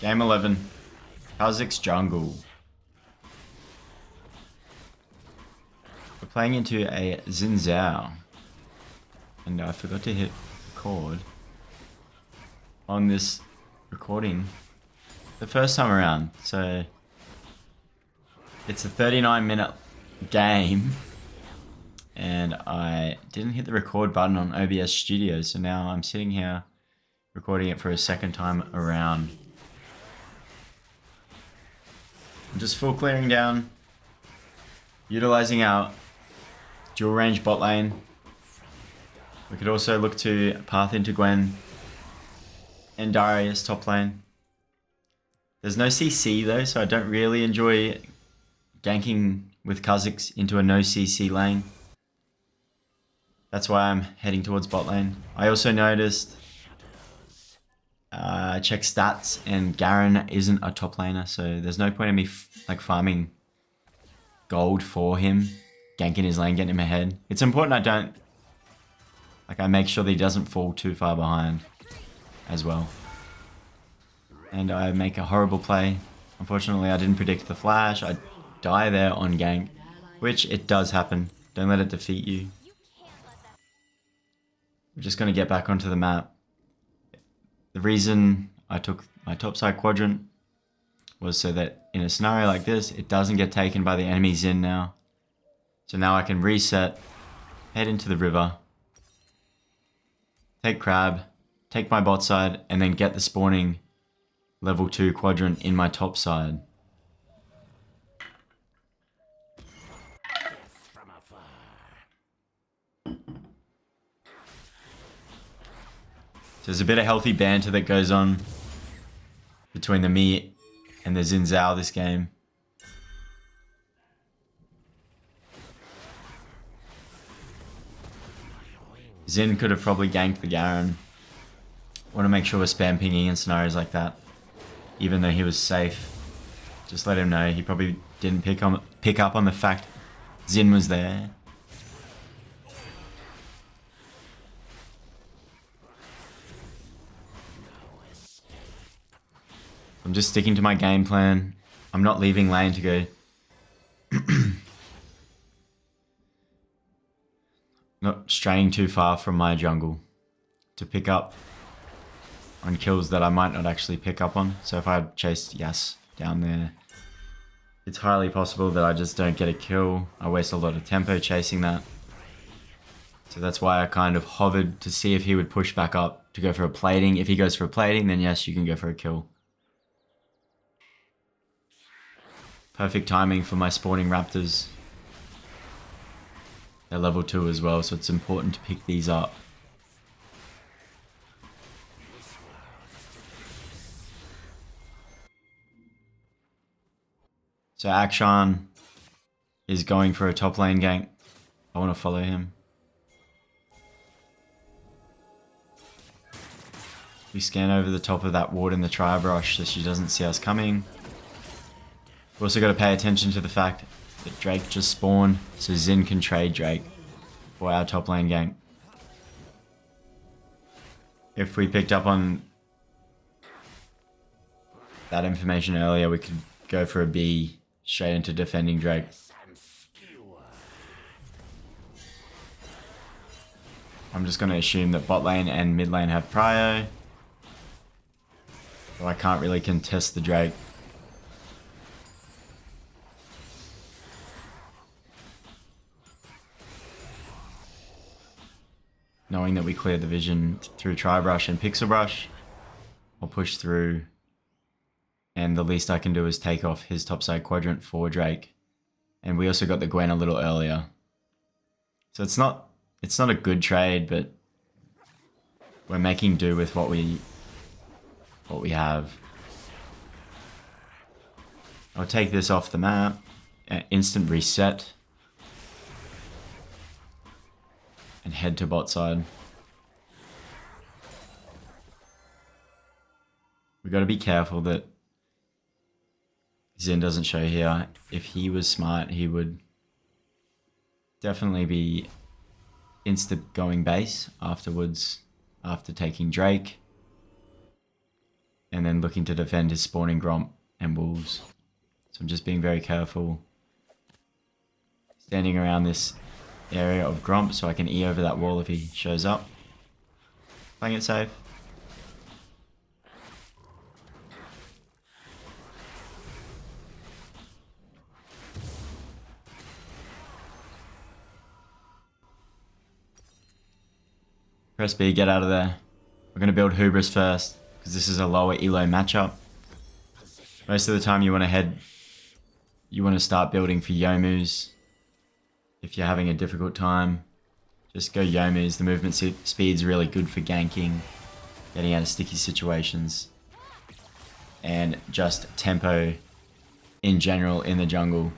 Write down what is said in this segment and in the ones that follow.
Game 11. Kha'Zix jungle. We're playing into a Xin Zhao. And I forgot to hit record on this recording the first time around. So it's a 39-minute game. And I didn't hit the record button on OBS Studio. So now I'm sitting here recording it for a second time around. I'm just full clearing down, utilizing our dual range bot lane. We could also look to path into Gwen and Darius top lane. There's no CC though, so I don't really enjoy ganking with Kha'Zix into a no CC lane. That's why I'm heading towards bot lane. I also noticed, I checked stats and Garen isn't a top laner, so there's no point in me farming gold for him, ganking his lane, getting him ahead. It's important I make sure that he doesn't fall too far behind as well. And I make a horrible play. Unfortunately, I didn't predict the flash. I die there on gank, which it does happen. Don't let it defeat you. We're just going to get back onto the map. The reason I took my topside quadrant was so that in a scenario like this, it doesn't get taken by the enemy Xin now. So now I can reset, head into the river, take crab, take my bot side, and then get the spawning level 2 quadrant in my top side. So there's a bit of healthy banter that goes on between the me and the Xin Zhao this game. Xin could have probably ganked the Garen. Want to make sure we're spam pinging in scenarios like that. Even though he was safe. Just let him know he probably didn't pick up on the fact Xin was there. I'm just sticking to my game plan. I'm not leaving lane to go. Not straying too far from my jungle to pick up on kills that I might not actually pick up on. So if I had chased Yas down there, it's highly possible that I just don't get a kill. I waste a lot of tempo chasing that. So that's why I kind of hovered to see if he would push back up to go for a plating. If he goes for a plating, then yes, you can go for a kill. Perfect timing for my spawning raptors. They're level 2 as well, so it's important to pick these up. So Akshan is going for a top lane gank. I want to follow him. We scan over the top of that ward in the tri brush so she doesn't see us coming. We've also got to pay attention to the fact that Drake just spawned, so Xin can trade Drake for our top lane gank. If we picked up on that information earlier, we could go for a B straight into defending Drake. I'm just going to assume that bot lane and mid lane have prio, so I can't really contest the Drake. Knowing that we cleared the vision through Tri-Brush and Pixel Brush, I'll push through, and the least I can do is take off his topside quadrant for Drake. And we also got the Gwen a little earlier. So it's not a good trade, but we're making do with what we have. I'll take this off the map, instant reset. And head to bot side. We got to be careful that Xin doesn't show here. If he was smart, he would definitely be insta going base afterwards, after taking Drake. and then looking to defend his spawning Gromp and Wolves. So I'm just being very careful. Standing around this area of Gromp so I can E over that wall if he shows up. Playing it safe. Press B, get out of there. We're going to build Hubris first, because this is a lower elo matchup. Most of the time you want to start building for Yomus. If you're having a difficult time, just go Yomus. The movement speed's really good for ganking, getting out of sticky situations, and just tempo in general in the jungle.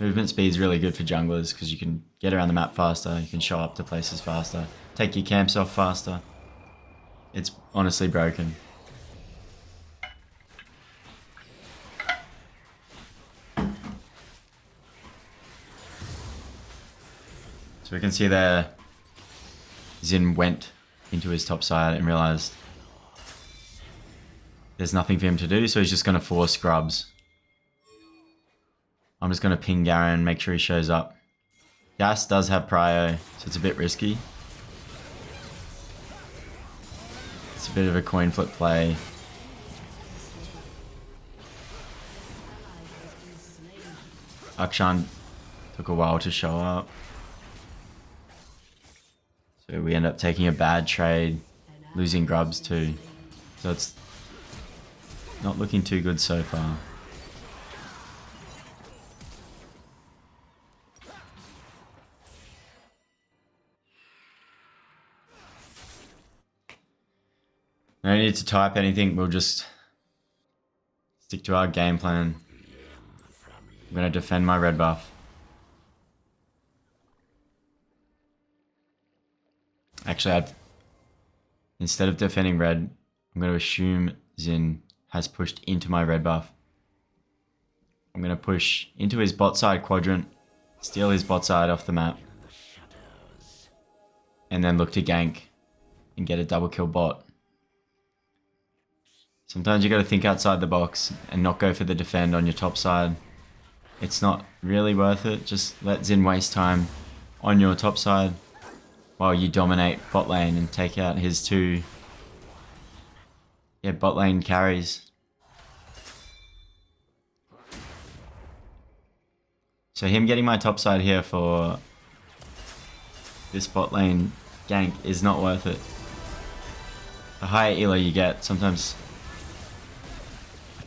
Movement speed's really good for junglers because you can get around the map faster, you can show up to places faster, take your camps off faster. It's honestly broken. So we can see there, Xin went into his top side and realized there's nothing for him to do, so he's just going to force scrubs. I'm just going to ping Garen, make sure he shows up. Gas does have prio, so it's a bit risky. It's a bit of a coin flip play. Akshan took a while to show up. So we end up taking a bad trade, losing grubs too. So it's not looking too good so far. No need to type anything, we'll just stick to our game plan. I'm going to defend my red buff. Actually, instead of defending red, I'm going to assume Xin has pushed into my red buff. I'm going to push into his bot side quadrant, steal his bot side off the map, and then look to gank and get a double kill bot. Sometimes you got to think outside the box and not go for the defend on your top side. It's not really worth it. Just let Xin waste time on your top side while you dominate bot lane and take out his two bot lane carries. So him getting my top side here for this bot lane gank is not worth it. The higher elo you get, sometimes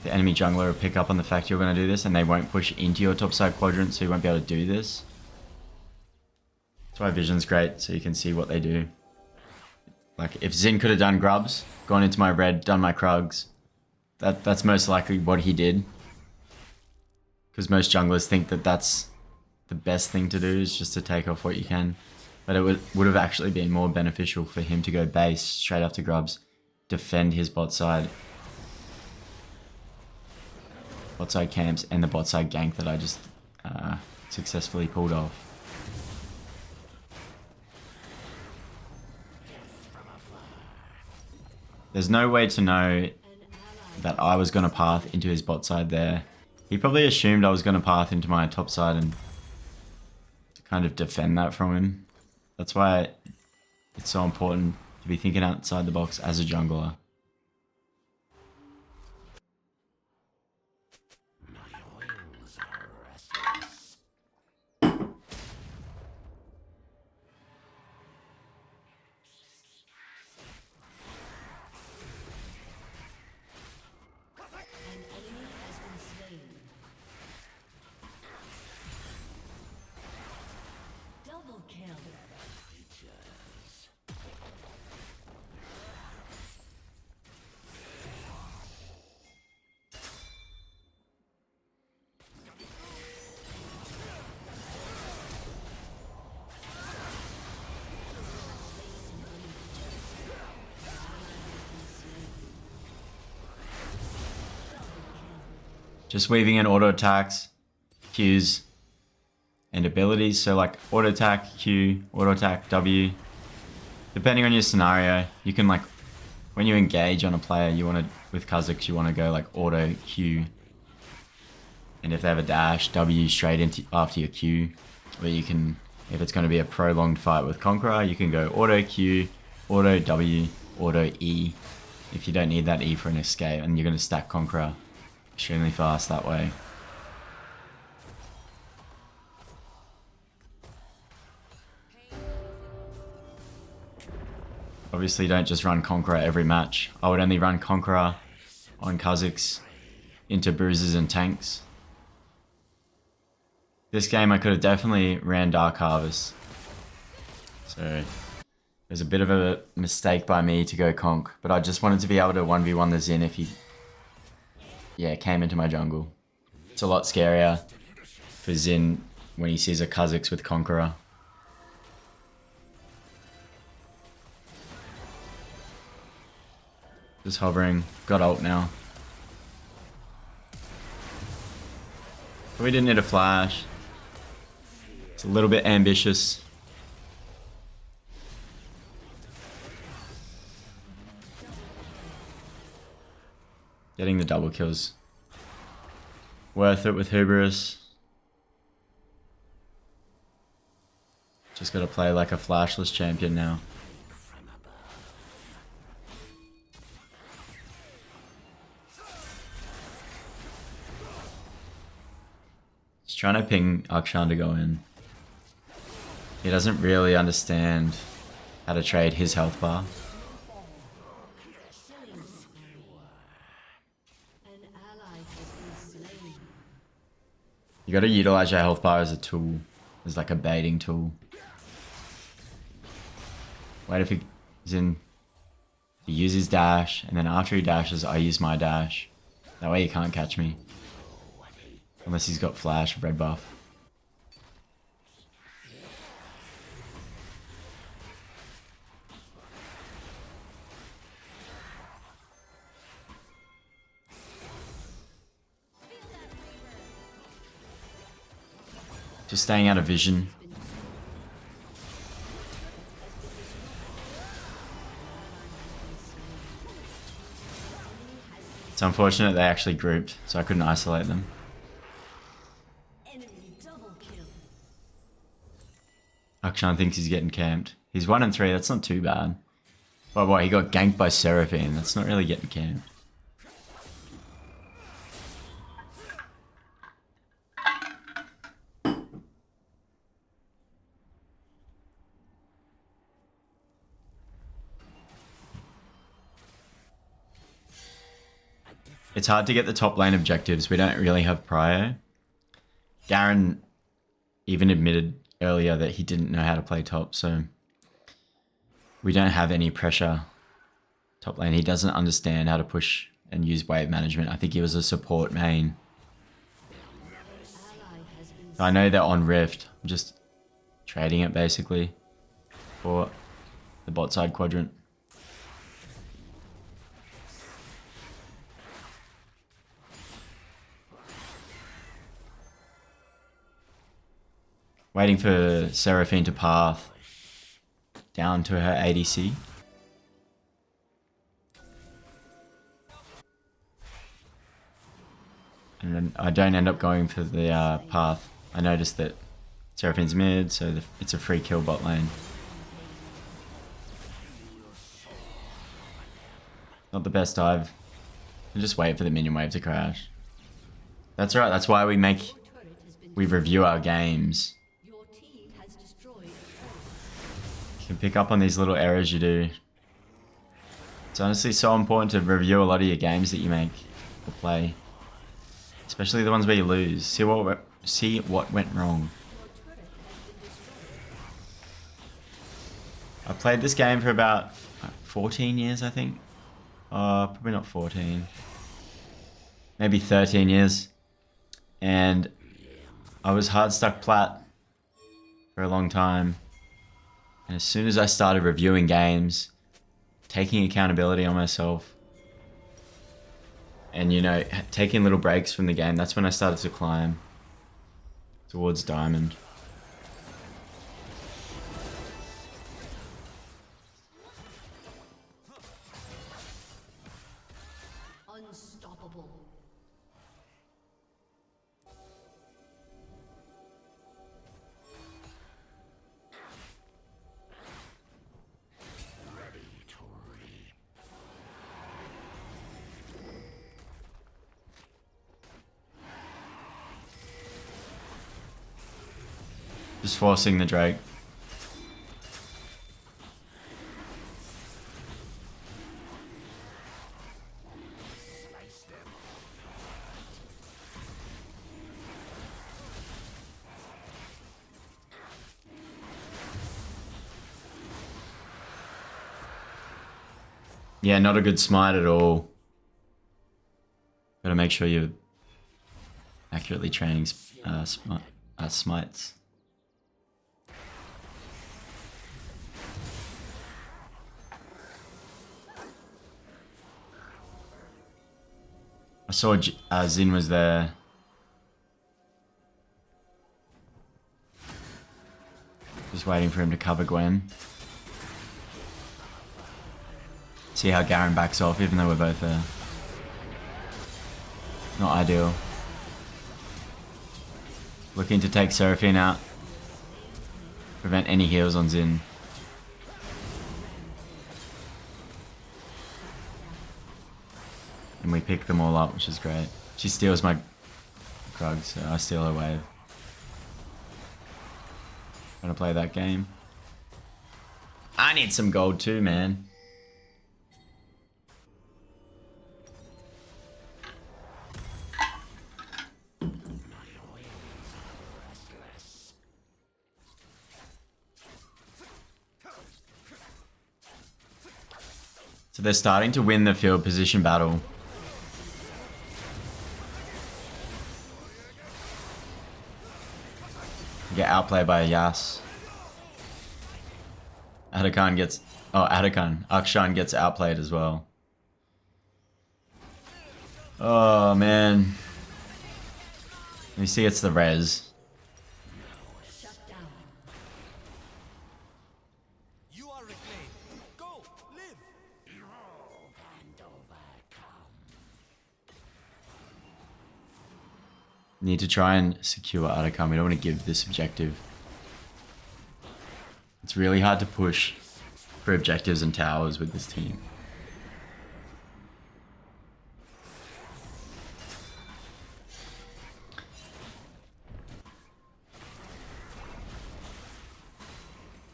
the enemy jungler will pick up on the fact you're going to do this and they won't push into your top side quadrant, so you won't be able to do this. That's why Vision's great, so you can see what they do. Like, if Xin could have done grubs, gone into my red, done my Krugs, that's most likely what he did. Because most junglers think that that's the best thing to do, is just to take off what you can. But it would have actually been more beneficial for him to go base straight after grubs, defend his bot side camps, and the bot side gank that I just successfully pulled off. There's no way to know that I was going to path into his bot side there. He probably assumed I was going to path into my top side and to kind of defend that from him. That's why it's so important to be thinking outside the box as a jungler. Just weaving in auto attacks, Qs, and abilities. So like auto attack, Q, auto attack, W. Depending on your scenario, you can like when you engage on a player, you want to, with Kha'Zix, you want to go like auto Q. And if they have a dash, W straight into after your Q. Or you can, if it's going to be a prolonged fight with Conqueror, you can go auto Q, auto W, auto E. If you don't need that E for an escape, and you're going to stack Conqueror extremely fast that way. Obviously, don't just run Conqueror every match. I would only run Conqueror on Kha'Zix into bruises and tanks. This game, I could have definitely ran Dark Harvest. So, there's a bit of a mistake by me to go Conk, but I just wanted to be able to 1v1 the Xin if he, came into my jungle. It's a lot scarier for Xin when he sees a Kha'Zix with Conqueror. Just hovering. Got ult now. We didn't need a flash. It's a little bit ambitious. Getting the double kills. Worth it with Hubris. Just gotta play like a flashless champion now. He's trying to ping Akshan to go in. He doesn't really understand how to trade his health bar. You gotta utilize your health bar as a tool, as like a baiting tool. Wait if he's in. He uses dash, and then after he dashes, I use my dash. That way he can't catch me. Unless he's got flash, red buff. Just staying out of vision. It's unfortunate they actually grouped, so I couldn't isolate them. Akshan thinks he's getting camped. He's 1 and 3, that's not too bad. But what, he got ganked by Seraphine, that's not really getting camped. It's hard to get the top lane objectives. We don't really have prio. Garen even admitted earlier that he didn't know how to play top, so we don't have any pressure top lane. He doesn't understand how to push and use wave management. I think he was a support main. I know they're on Rift. I'm just trading it basically for the bot side quadrant. Waiting for Seraphine to path down to her ADC. And then I don't end up going for the path. I noticed that Seraphine's mid, so it's a free kill bot lane. Not the best dive. And just wait for the minion wave to crash. That's right, that's why we review our games. You can pick up on these little errors you do. It's honestly so important to review a lot of your games that you make or play. Especially the ones where you lose. See what went wrong. I played this game for about 14 years, I think. Probably not 14. Maybe 13 years. And I was hard stuck plat for a long time. And as soon as I started reviewing games, taking accountability on myself, and, you know, taking little breaks from the game, that's when I started to climb towards Diamond. Unstoppable. Just forcing the Drake. Yeah, not a good smite at all. Gotta make sure you're accurately training smites. I saw Xin was there. Just waiting for him to cover Gwen. See how Garen backs off, even though we're both there. Not ideal. Looking to take Seraphine out. Prevent any heals on Xin. And we pick them all up, which is great. She steals my Krug, so I steal her wave. Gonna play that game. I need some gold too, man. So they're starting to win the field position battle. Get outplayed by a Yas. Akshan gets outplayed as well. Oh man. Let me see, it's the res. You are reclaimed. Go, live. Need to try and secure Akshan. We don't want to give this objective. It's really hard to push for objectives and towers with this team.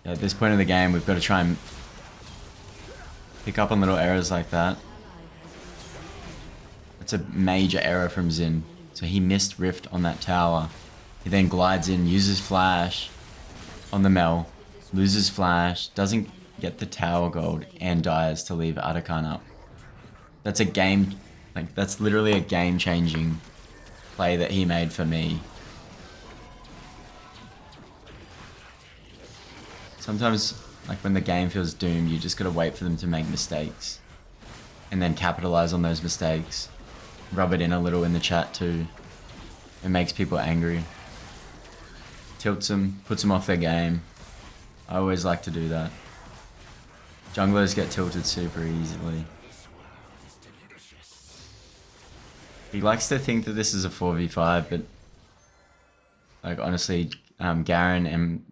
At this point in the game, we've got to try and pick up on little errors like that. It's a major error from Xin. So he missed Rift on that tower. He then glides in, uses Flash on the Mel, loses Flash, doesn't get the tower gold, and dies to leave Akshan up. That's a game, like that's literally a game-changing play that he made for me. Sometimes, like when the game feels doomed, you just gotta wait for them to make mistakes. And then capitalize on those mistakes. Rub it in a little in the chat too. It makes people angry. Tilts them, puts them off their game. I always like to do that. Junglers get tilted super easily. He likes to think that this is a 4v5, but like honestly, Garen and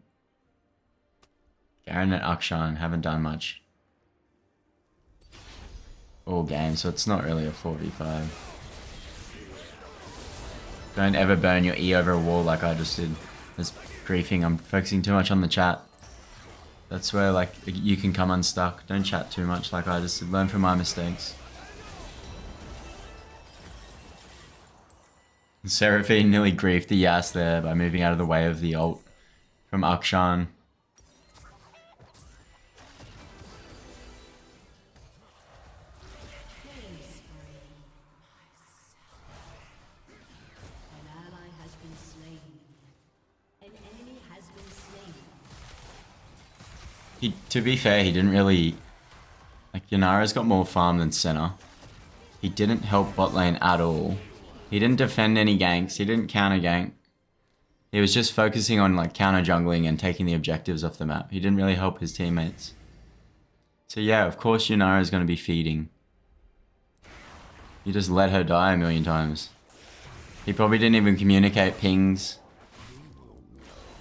Akshan haven't done much all game, so it's not really a 4v5. Don't ever burn your E over a wall like I just did. That's griefing. I'm focusing too much on the chat. That's where like you can come unstuck. Don't chat too much like I just did. Learn from my mistakes. Seraphine nearly griefed the Yas there by moving out of the way of the ult from Akshan. To be fair, he didn't really... Like, Yanara's got more farm than Senna. He didn't help bot lane at all. He didn't defend any ganks. He didn't counter gank. He was just focusing on, like, counter jungling and taking the objectives off the map. He didn't really help his teammates. So yeah, of course Yanara's going to be feeding. You just let her die a million times. He probably didn't even communicate pings.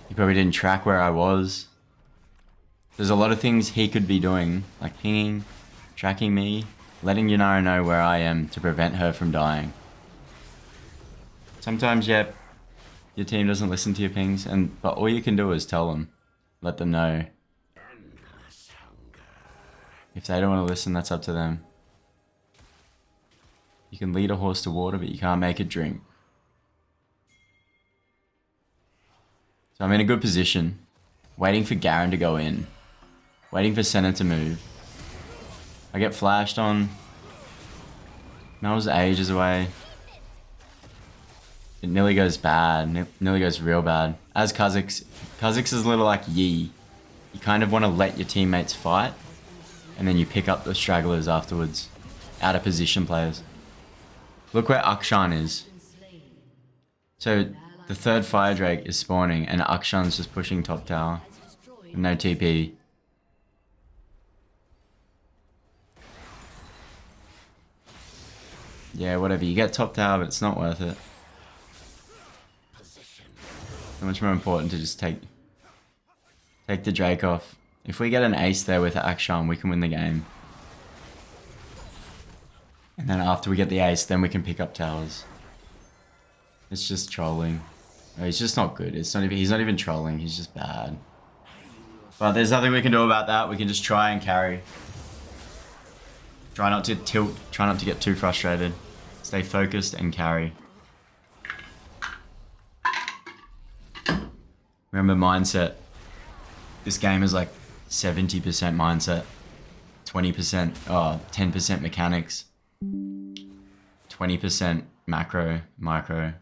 He probably didn't track where I was. There's a lot of things he could be doing, like pinging, tracking me, letting Yunara know where I am to prevent her from dying. Sometimes, yeah, your team doesn't listen to your pings, but all you can do is tell them. Let them know. If they don't want to listen, that's up to them. You can lead a horse to water, but you can't make it drink. So I'm in a good position, waiting for Garen to go in, waiting for Senna to move. I get flashed on. Mel's ages away. It nearly goes bad, nearly goes real bad. As Kha'Zix is a little like Yi. You kind of want to let your teammates fight, and then you pick up the stragglers afterwards. Out of position players. Look where Akshan is. So the third Fire Drake is spawning and Akshan's just pushing top tower. No TP. Yeah, whatever. You get top tower, but it's not worth it. So much more important to just take the Drake off. If we get an ace there with Akshan, we can win the game. And then after we get the ace, then we can pick up towers. It's just trolling. No, he's just not good. He's not even trolling. He's just bad. But there's nothing we can do about that. We can just try and carry. Try not to tilt. Try not to get too frustrated. Stay focused and carry. Remember mindset. This game is like 70% mindset. 20%, 10% mechanics. 20% macro, micro.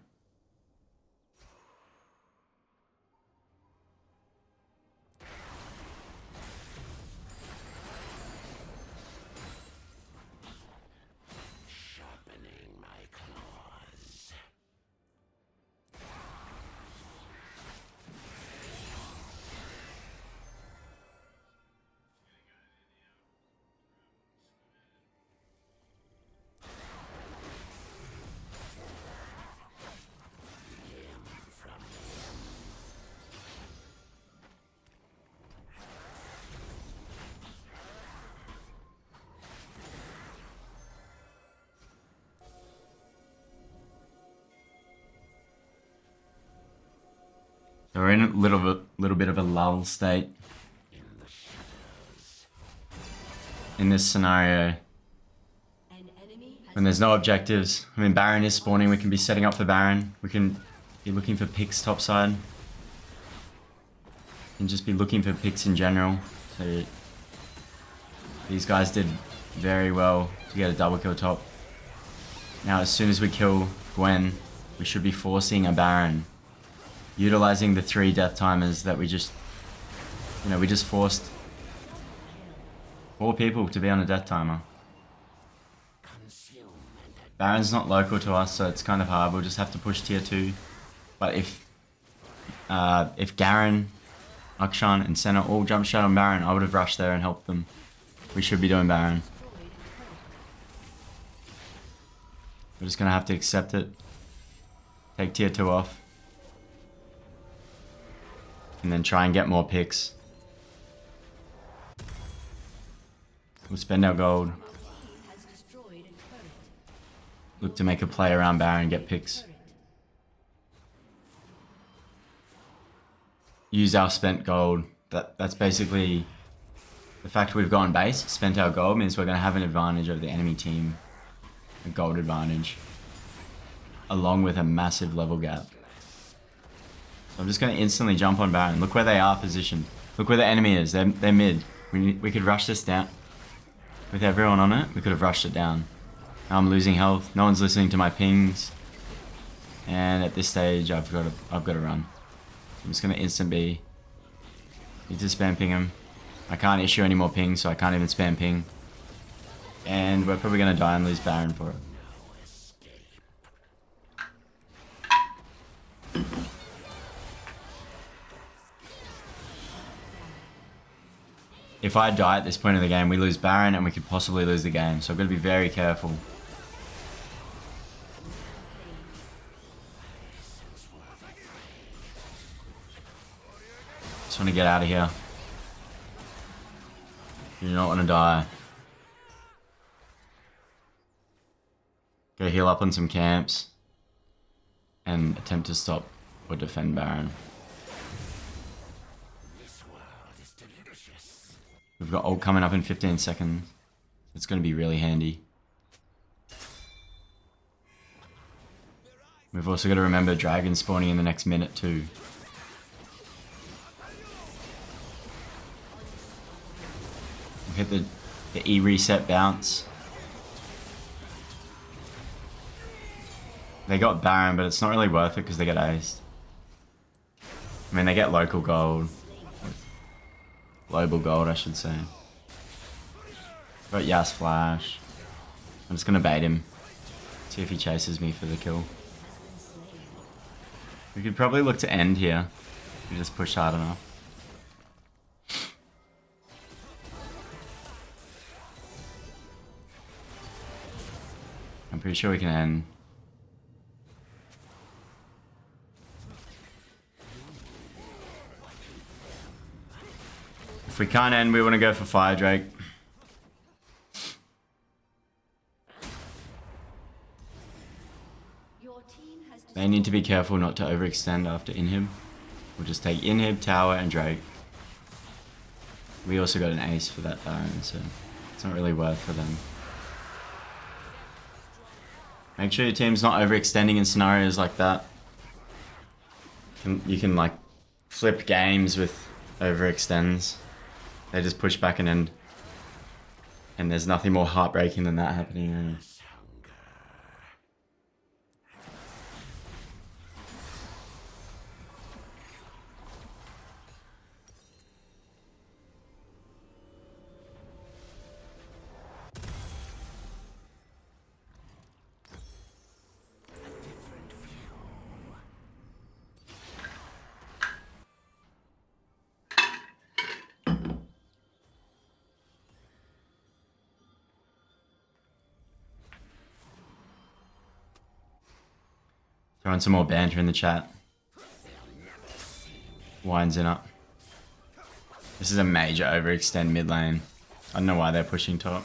We're in a little bit of a lull state in this scenario. When there's no objectives. I mean, Baron is spawning. We can be setting up for Baron. We can be looking for picks topside. And just be looking for picks in general. So these guys did very well to get a double kill top. Now, as soon as we kill Gwen, we should be forcing a Baron. Utilizing the 3 death timers that we just forced 4 people to be on a death timer. Baron's not local to us, so it's kind of hard. We'll just have to push tier 2. But if Garen, Akshan, and Senna all jump shot on Baron, I would have rushed there and helped them. We should be doing Baron. We're just gonna have to accept it. Take tier 2 off. And then try and get more picks. We'll spend our gold. Look to make a play around Baron and get picks. Use our spent gold. That's basically the fact we've gone base. Spent our gold means we're going to have an advantage over the enemy team. A gold advantage. Along with a massive level gap. So I'm just going to instantly jump on Baron. Look where they are positioned. Look where the enemy is. They're mid. We could rush this down. With everyone on it, we could have rushed it down. Now I'm losing health. No one's listening to my pings. And at this stage, I've got to run. I'm just going to instant B. Need to spam ping him. I can't issue any more pings, so I can't even spam ping. And we're probably going to die and lose Baron for it. If I die at this point in the game, we lose Baron and we could possibly lose the game. So I've got to be very careful. Just want to get out of here. You do not want to die. Go heal up on some camps. And attempt to stop or defend Baron. We've got ult coming up in 15 seconds. It's going to be really handy. We've also got to remember dragon spawning in the next minute too. We'll hit the E reset bounce. They got Baron, but it's not really worth it because they get aced. I mean, they get local gold. Global gold, I should say. Got Yas Flash. I'm just gonna bait him. See if he chases me for the kill. We could probably look to end here. If we just push hard enough. I'm pretty sure we can end. If we can't end, we want to go for Fire Drake. They need to be careful not to overextend after inhib. We'll just take inhib, tower, and Drake. We also got an ace for that Baron, so it's not really worth for them. Make sure your team's not overextending in scenarios like that. You can like flip games with overextends. They just push back and end. And there's nothing more heartbreaking than that happening. Throwing some more banter in the chat. Winds in up. This is a major overextend mid lane. I don't know why they're pushing top.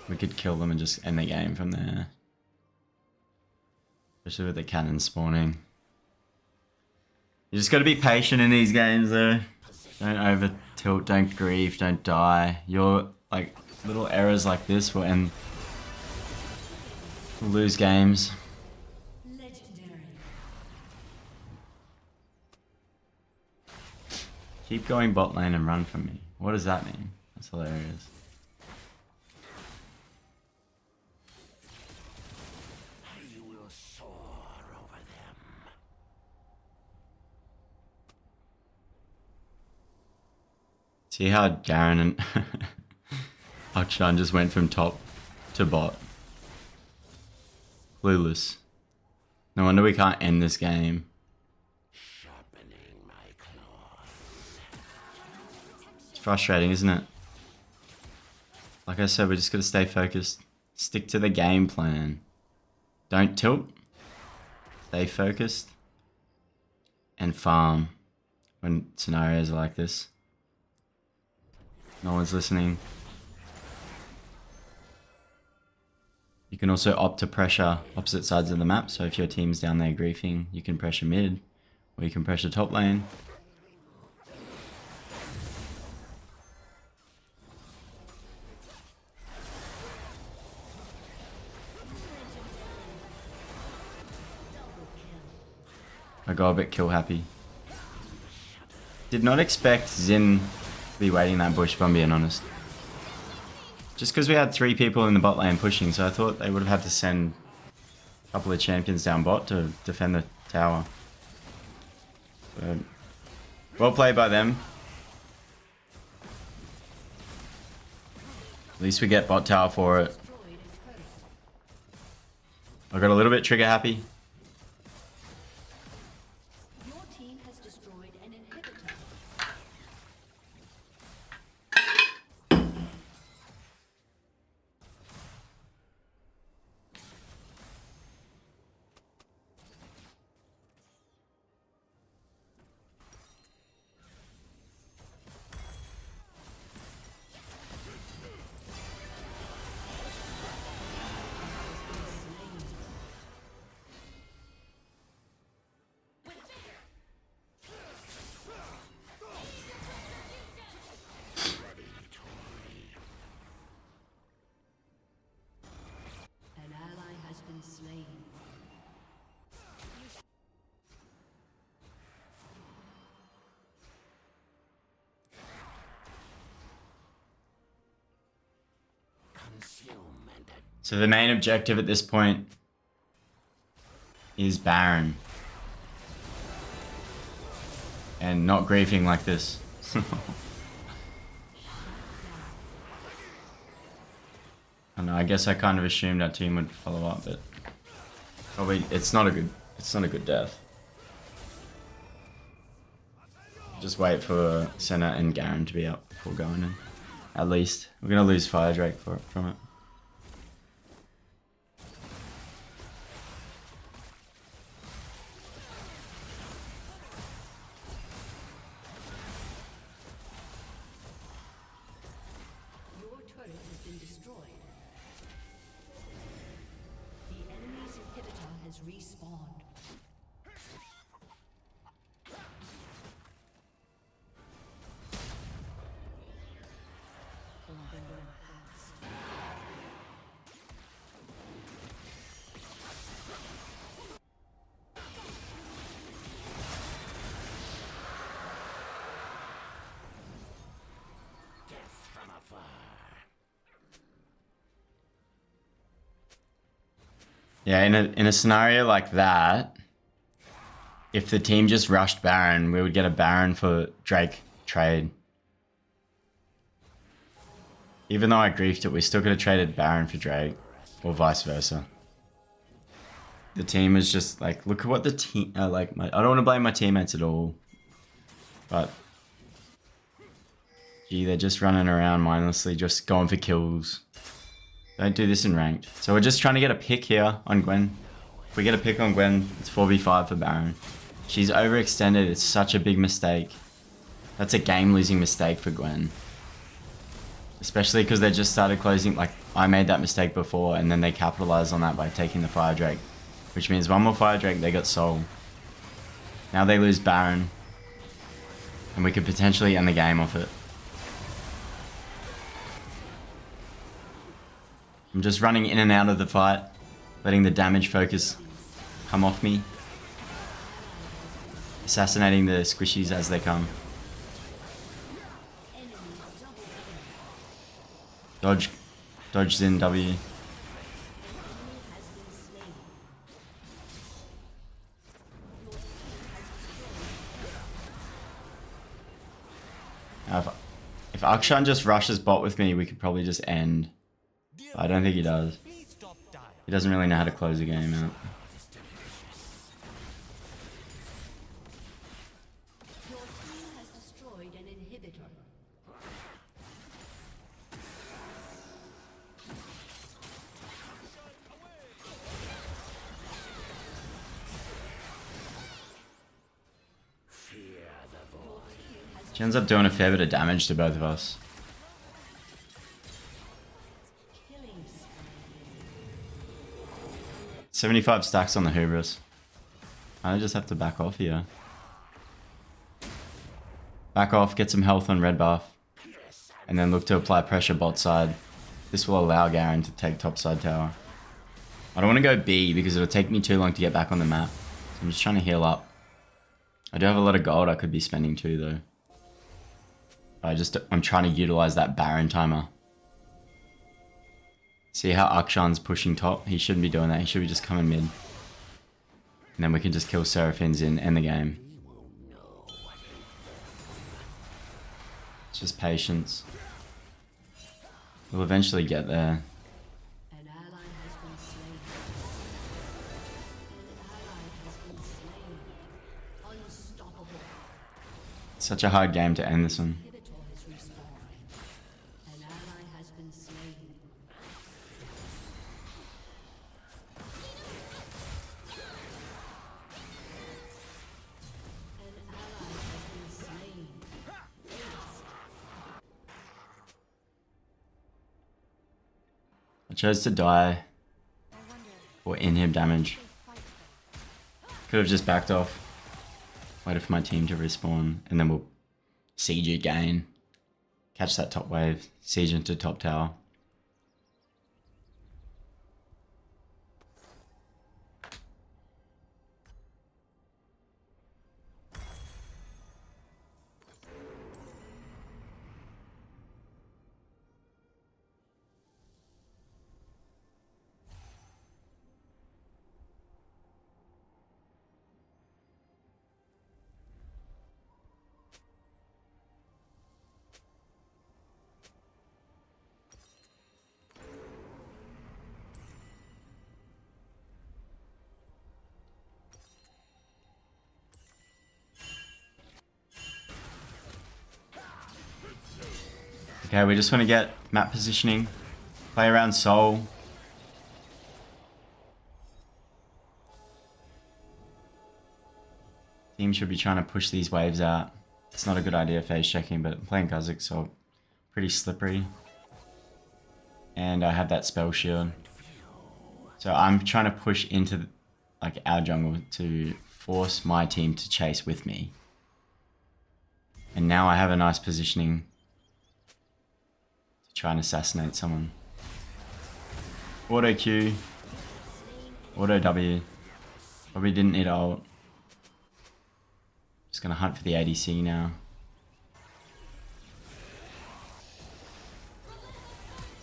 We could kill them and just end the game from there. Especially with the cannon spawning. You just gotta be patient in these games though. Don't over tilt, don't grieve, don't die. Your like little errors like this will end. We'll lose games. Keep going bot lane and run from me. What does that mean? That's hilarious. You will soar over them. See how Garen and Akshan just went from top to bot. Clueless. No wonder we can't end this game. Frustrating, isn't it? Like I said, we just gotta stay focused. Stick to the game plan. Don't tilt. Stay focused. And farm when scenarios are like this. No one's listening. You can also opt to pressure opposite sides of the map. So if your team's down there griefing, you can pressure mid. Or you can pressure top lane. I got a bit kill happy. Did not expect Xin to be waiting that bush if I'm being honest. Just because we had 3 people in the bot lane pushing, so I thought they would have had to send a couple of champions down bot to defend the tower. But well played by them. At least we get bot tower for it. I got a little bit trigger happy. So the main objective at this point is Baron. And not griefing like this. I don't know, I guess I kind of assumed our team would follow up, but probably it's not a good death. Just wait for Senna and Garen to be up before going in. At least. We're gonna lose Fire Drake from it. Your turret has been destroyed. The enemy's inhibitor has respawned. Yeah, in a scenario like that, if the team just rushed Baron, we would get a Baron for Drake trade. Even though I griefed it, we still could have traded Baron for Drake, or vice versa. The team is just like, look at what the team like. I don't want to blame my teammates at all, but gee, they're just running around mindlessly, just going for kills. Don't do this in ranked. So we're just trying to get a pick here on Gwen. If we get a pick on Gwen, it's 4v5 for Baron. She's overextended. It's such a big mistake. That's a game-losing mistake for Gwen. Especially because they just started closing. Like, I made that mistake before, and then they capitalized on that by taking the Fire Drake. Which means one more Fire Drake, they got soul. Now they lose Baron. And we could potentially end the game off it. I'm just running in and out of the fight, letting the damage focus come off me. Assassinating the squishies as they come. Dodge Zin W. Now if Akshan just rushes bot with me, we could probably just end. I don't think he does. He doesn't really know how to close a game out. Your team has destroyed an inhibitor. She ends up doing a fair bit of damage to both of us. 75 stacks on the Hubris. I just have to back off here. Back off, get some health on red buff. And then look to apply pressure bot side. This will allow Garen to take top side tower. I don't want to go B because it'll take me too long to get back on the map. So I'm just trying to heal up. I do have a lot of gold I could be spending too though. I'm trying to utilize that Baron timer. See how Akshan's pushing top? He shouldn't be doing that. He should be just coming mid. And then we can just kill Seraphins in end the game. It's just patience. We'll eventually get there. An ally has been slain. An ally has been slain. Unstoppable. It's such a hard game to end this one. Inhibitor has respawned. An ally has been slain. An ally has been slain. I chose to die or inhib damage. Could have just backed off. Waited for my team to respawn and then we'll siege again. Catch that top wave. Siege into top tower. Okay, we just want to get map positioning. Play around Soul. Team should be trying to push these waves out. It's not a good idea phase checking, but I'm playing Kha'Zix, so pretty slippery. And I have that spell shield. So I'm trying to push into like our jungle to force my team to chase with me. And now I have a nice positioning to try and assassinate someone. Auto Q. Auto W. Probably didn't need ult. Just gonna hunt for the ADC now.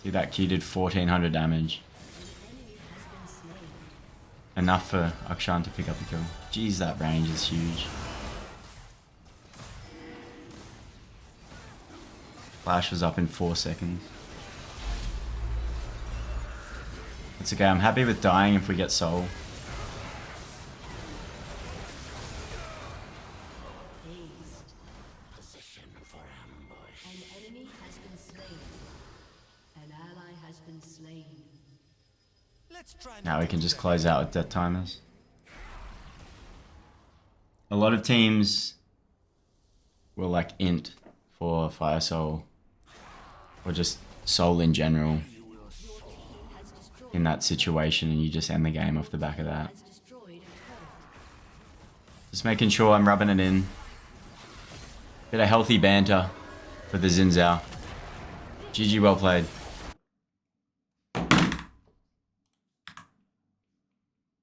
See, that Q did 1400 damage. Enough for Akshan to pick up the kill. Jeez, that range is huge. Flash was up in 4 seconds. It's okay, I'm happy with dying if we get soul. An enemy has been slain. An ally has been slain. Let's try Now not we to can do just that. close out with death timers. A lot of teams will like int for Fire Soul. Or just Soul in general. In that situation, and you just end the game off the back of that. Has destroyed a turret. Just making sure I'm rubbing it in. Bit of healthy banter for the Xin Zhao. GG, well played.